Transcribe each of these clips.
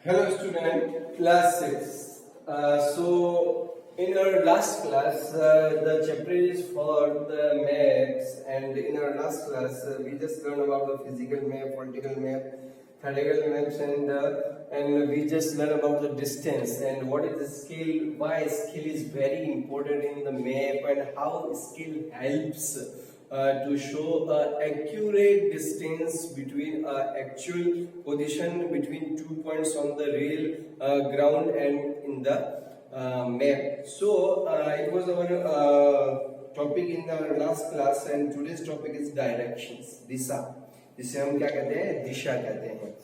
Hello student, class 6. In our last class, the chapter is for the maps, and in our last class, we just learned about the physical map, political map, theoretical maps, and we just learned about the distance and what is the scale, why scale is very important in the map, and how scale helps to show accurate distance between actual position between 2 points on the real ground and in the map. So it was our topic in our last class, and today's topic is directions, दिशा, जिसे हम क्या कहते हैं, दिशा कहते हैं.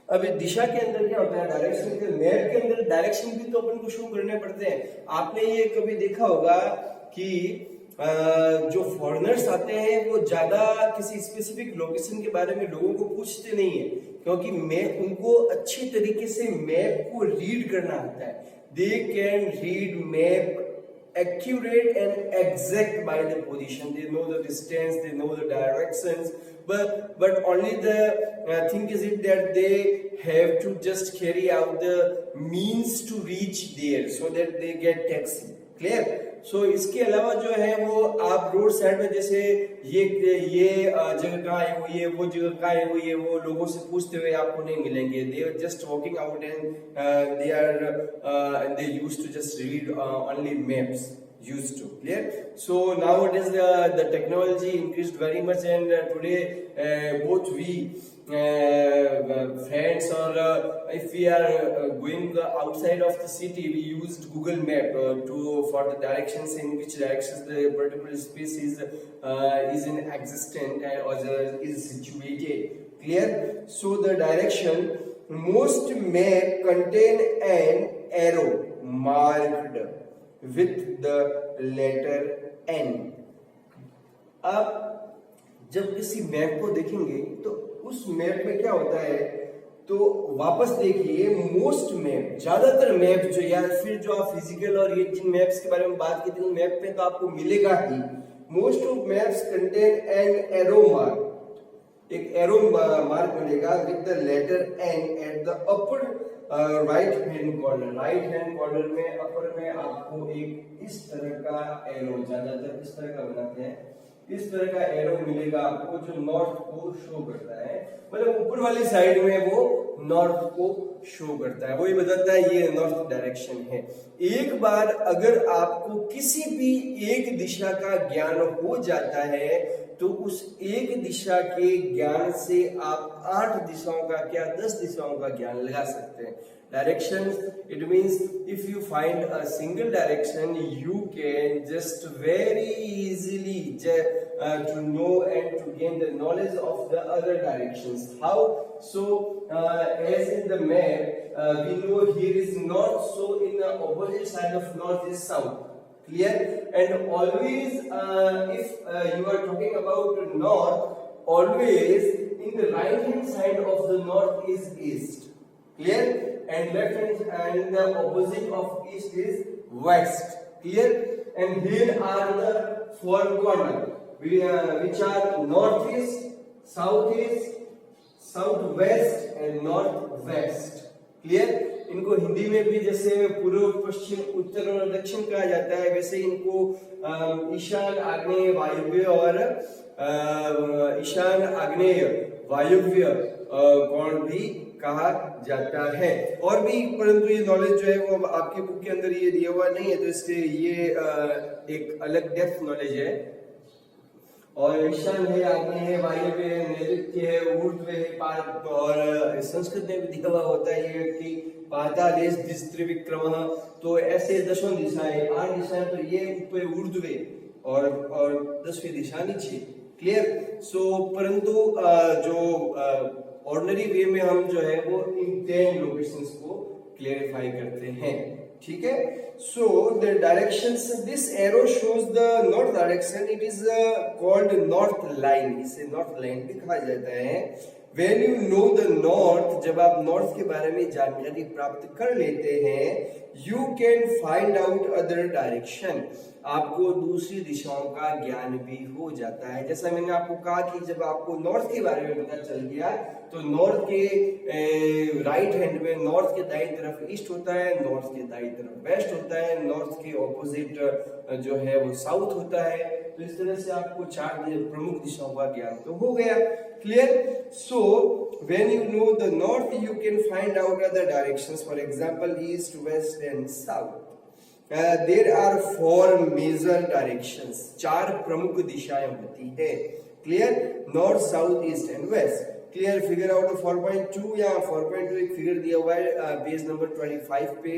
अब दिशा के अंदर क्या होता है, डायरेक्शन के मैप के अंदर डायरेक्शन भी तो अपन को शो करने पड़ते हैं. आपने ये कभी देखा होगा कि जो फॉरेनर्स आते हैं वो ज्यादा किसी स्पेसिफिक लोकेशन के बारे में लोगों को पूछते नहीं है, क्योंकि मैप उनको अच्छे तरीके से मैप को रीड करना आता है. They can read map accurate and exact by the position. They know the distance, they know the directions, but only the thing is it that they have to just carry out the means to reach there so that they get taxi. Clear? So इसके अलावा जो है वो आप road side में जैसे ये जगह कहाँ है, वो ये वो जगह कहाँ है, वो ये वो लोगों से पूछते हुए आपको नहीं मिलेंगे. They are just walking out and they used to just read only maps. Used to. Clear? So nowadays the technology increased very much, and today both we friends or if we are going outside of the city, we used Google Map for the directions, in which directions the particular space is in existent or is situated. Clear? So the direction, most map contain an arrow marked with the letter N. अब जब किसी map को देखेंगे तो उस map में क्या होता है, तो वापस देखिए, मोस्ट मैप, ज्यादातर मैप जो, या फिर जो आप फिजिकल और ये जिन मैप्स के बारे में बात की थी, मैप में तो आपको मिलेगा ही. Most of maps contain an arrow mark, एक एरो मार्क मिलेगा with the letter n at the upper right hand corner. Right hand corner में अपर में आपको एक इस तरह का एरो, ज्यादातर इस तरह का बनाते हैं, इस तरह का एरो मिलेगा आपको जो नॉर्थ को शो करता है. मतलब ऊपर वाली साइड में वो नॉर्थ को शो करता है, वही बताता है ये नॉर्थ डायरेक्शन है. एक बार अगर आपको किसी भी एक दिशा का ज्ञान हो जाता है तो उस एक दिशा के ज्ञान से आप 8 दिशाओं का क्या 10 दिशाओं का ज्ञान लगा सकते हैं. Directions, it means if you find a single direction, you can just very easily to know and to gain the knowledge of the other directions. How? So as in the map, we know here is north, so in the opposite side of north is south. Clear? And always if you are talking about north, always in the right hand side of the north is east. Clear? And left hand and the opposite of east is west. Clear? And here are the 4 corners which are northeast, southeast, southwest and northwest. Clear? इनको हिंदी में भी जैसे पूर्व पश्चिम उत्तर और दक्षिण कहा जाता है, वैसे इनको ईशान आग्नेय वायव्य और ईशान आग्नेय वायव्य कोण भी कहा जाता है. और भी, परंतु ये नॉलेज जो है वो आपकी बुक के अंदर ये दिया हुआ नहीं है, तो इसलिए ये एक अलग डेप्थ नॉलेज है. और ईशान है, आग्नेय है, वायव्य है, नैऋत्य है, ऊर्ध्व है, पाद, और संस्कृत में भी दिया हुआ होता है कि पातालेश दिस्त्रिविक्रम, तो ऐसे 10 दिशाएं, 8 दिशाएं, तो ये ऊपर ऊर्ध्व और 10वीं दिशा नीचे. क्लियर? सो परंतु जो ऑर्डिनरी वे में हम जो है वो इन 10 लोकेशंस को क्लेरिफाई करते हैं. ठीक है? So the directions, this arrow shows the north direction, it is called north line. इसे नॉर्थ लाइन भी कहा जाता है. When you know the north, जब आप नॉर्थ के बारे में जानकारी प्राप्त कर लेते हैं, you can find out other direction. आपको दूसरी दिशाओं का ज्ञान भी हो जाता है। जैसा मैंने आपको कहा कि जब आपको नॉर्थ के बारे में पता चल गया तो नॉर्थ के राइट हैंड में, नॉर्थ के दाईं तरफ ईस्ट होता है, नॉर्थ के दाईं तरफ वेस्ट होता है, नॉर्थ के ऑपोजिट जो है वो साउथ होता है। तो इस तरह से आपको चार प्रमुख दिशाओं का ज्ञान तो हो गया। Clear? So when you know the north, you can find out other directions, for example east, west and south. There are four major directions. चार प्रमुख दिशाएं होती है। Clear? North, south, east and west. Clear? Figure out 4.2 या 4.2 एक figure दिया हुआ है पेज नंबर 25 पे।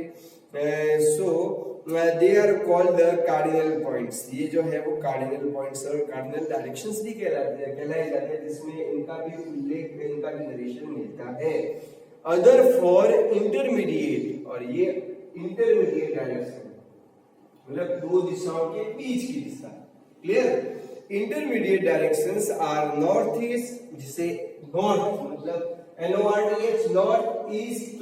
They are called the cardinal points. ये जो है वो कार्डिनल पॉइंट्स और कार्डिनल डायरेक्शंस भी कहलाए जाते हैं, जिसमें इनका भी उल्लेख, इनका भी नरेशन मिलता है। अदर फॉर इंटरमीडिएट, और ये इंटरमीडिएट डायरेक्शन मतलब दो दिशाओं के बीच की दिशा। Clear? Intermediate directions are north east, जिसे नॉर्थ मतलब NORTH, नॉर्थ, ईस्ट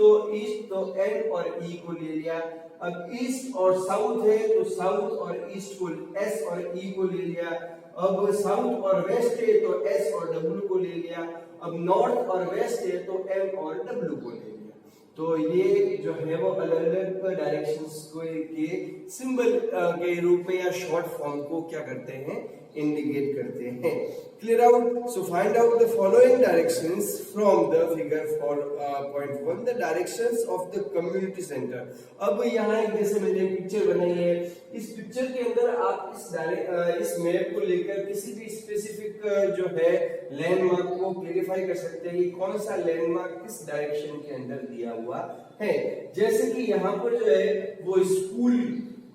तो N और E को ले लिया। अब ईस्ट और साउथ है तो साउथ और ईस्ट को S और E को ले लिया। अब साउथ और वेस्ट है तो S और W को ले लिया। अब नॉर्थ और वेस्ट है तो M और W को ले लिया। तो ये जो है वो अलग अलग डायरेक्शंस के सिंबल के रूप में या शॉर्ट फॉर्म को क्या करते हैं, इंडिकेट करते हैं। Clear out? So find out the following directions from the figure 4.1, the directions of the community centre. अब यहाँ एक जैसे मैंने पिक्चर बनाई है, इस पिक्चर के अंदर आप इस मैप को लेकर किसी भी स्पेसिफिक जो है लैंडमार्क को क्लेरिफाई कर सकते हैं कि कौन सा लैंडमार्क किस डायरेक्शन के अंदर दिया हुआ है। जैसे कि यहाँ पर जो है वो स्कूल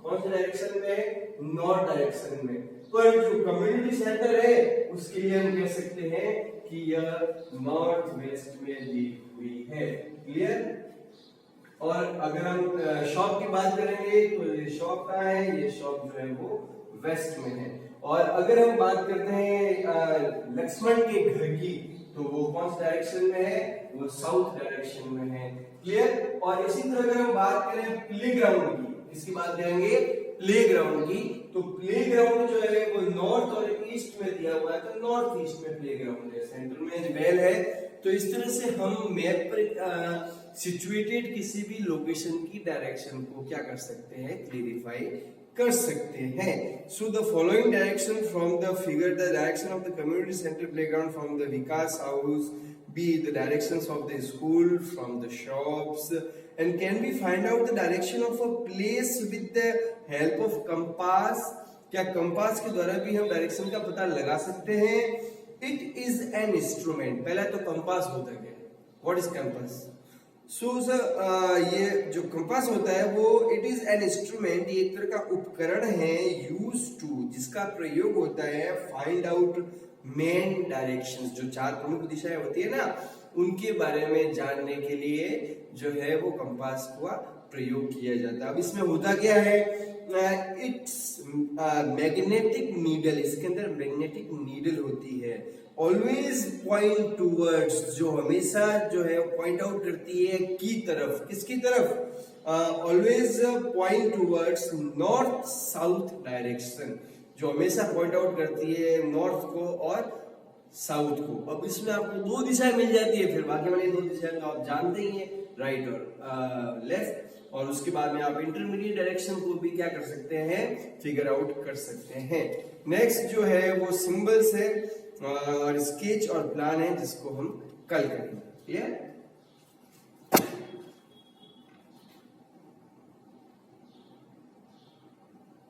कौन से डायरेक्शन में है, नॉर्थ डायरेक्शन में, पर जो कम्युनिटी सेंटर है उसके लिए हम कह सकते हैं कि यह नॉर्थ वेस्ट में दी हुई है। क्लियर? और अगर हम शॉप की बात करेंगे तो ये शॉप कहाँ है, ये शॉप जो है वो वेस्ट में है। और अगर हम बात करते हैं लक्ष्मण के घर की तो वो कौन से डायरेक्शन में है, वो साउथ डायरेक्शन में है। क्लियर? और इसी तरह अगर हम बात करें प्लेग्राउंड की, किसकी बात करेंगे, प्लेग्राउंड की, तो प्लेग्राउंड जो है वो नॉर्थ और ईस्ट में दिया हुआ है, तो नॉर्थ ईस्ट में प्लेग्राउंड है, सेंटर में वेल है। तो इस तरह से हम मैप पर सिचुएटेड किसी भी लोकेशन की डायरेक्शन को क्या कर सकते हैं, क्लेरिफाई कर सकते हैं। So the following direction from the figure, the direction of the community centre playground from the Vikas house, be the directions of the school from the shops, and can we find out the direction of a place with the help of compass? क्या compass के द्वारा भी हम direction का पता लगा सकते हैं? It is an instrument. पहला तो कंपास होता है, what is compass? So ये जो कंपास होता है वो it is an instrument, ये एक तरह का उपकरण है used to, जिसका प्रयोग होता है find out मेन डायरेक्शंस, जो चार प्रमुख दिशाएं होती है ना, उनके बारे में जानने के लिए जो है वो कंपास का प्रयोग किया जाता है। अब इसमें होता क्या है, इट्स मैग्नेटिक नीडल, इसके अंदर मैग्नेटिक नीडल होती है। ऑलवेज पॉइंट टूवर्ड्स, जो हमेशा जो है पॉइंट आउट करती है की तरफ, किसकी तरफ, always point towards north south direction, जो हमेशा पॉइंट आउट करती है नॉर्थ को और साउथ को। अब इसमें आपको दो दिशाएं मिल जाती है, फिर बाकी वाली दो दिशाएं तो आप जानते ही हैं, राइट और लेफ्ट। और उसके बाद में आप इंटरमीडिएट डायरेक्शन को भी क्या कर सकते हैं, फिगर आउट कर सकते हैं। नेक्स्ट जो है वो सिंबल्स है और स्केच और प्लान है, जिसको हम कल करेंगे। क्लियर?